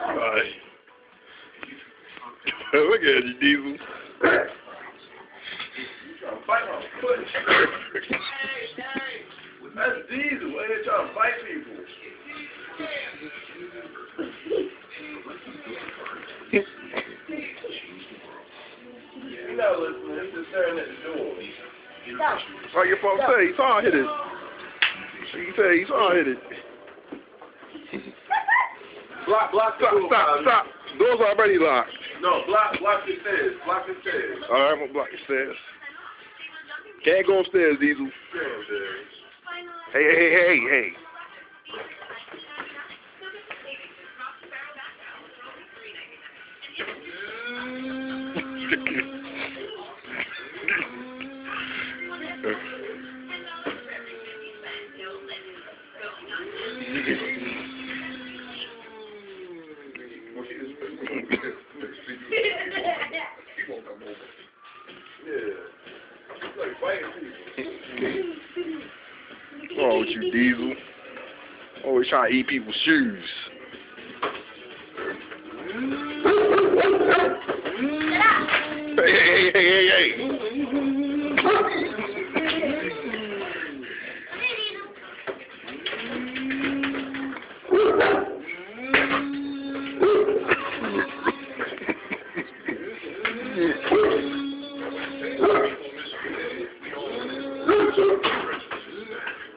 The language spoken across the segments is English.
Alright. Look at you, Diesel. You trying to fight my foot? That's Diesel. Why they trying to fight people? You're not listening. It's just staring at the door. Like your folks say, he's hard headed. You say he's hard headed. Block the door. Stop. Door's already locked. No, block the stairs. Block the stairs. Alright, I'm gonna block the stairs. Can't go upstairs, Diesel. Hey. What's wrong with you, Diesel? Always trying to eat people's shoes. Hey.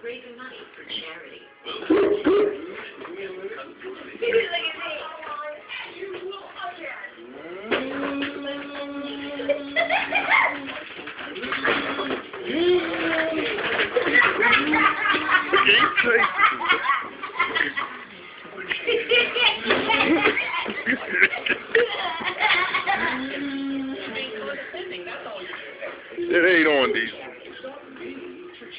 Raising money for charity. It ain't on, Diesel.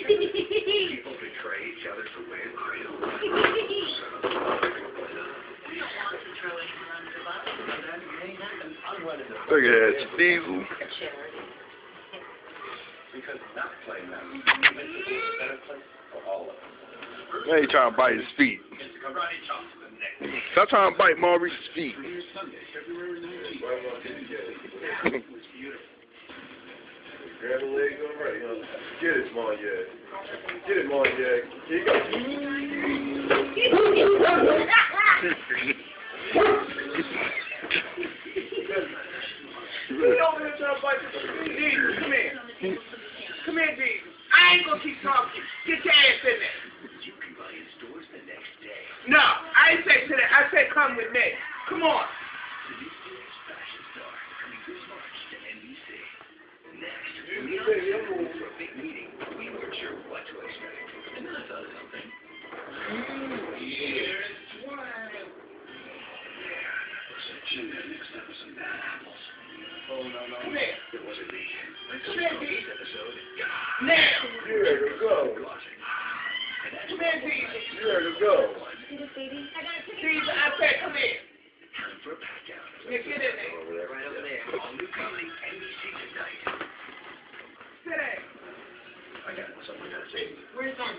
People betray each other for weird real. Look at that, Diesel. Because not playing that is a better place for all of us. Now he trying to bite his feet. Karate chop to the neck. Stop trying to bite Maurice's feet. Sunday, February 19th. Grab the legs already, huh? Get it, Montague. Get it, Montague. Here you go. He over here trying to bite the Jesus, come here. Come here, Jesus. I ain't gonna keep talking. Get your ass in there. You can buy in stores the next day. No, I ain't say to that. I said come with me. Come on. The new series Fashion Star coming this March to NBC. Next, we are for a big meeting. We weren't sure what to expect. And then I thought of something. Here's one. Some genetics, that was some bad apples. Oh, no. Come here. It wasn't me. Come here, Jesus. Episode. Now. You ready to go? Glossing. Come here, Jesus. You ready to go? Jesus, I said come here. Time for a pat down. Get in there. Right over there. All new comedy, NBC tonight. Sit down. I got something I gotta say. Where's Ben?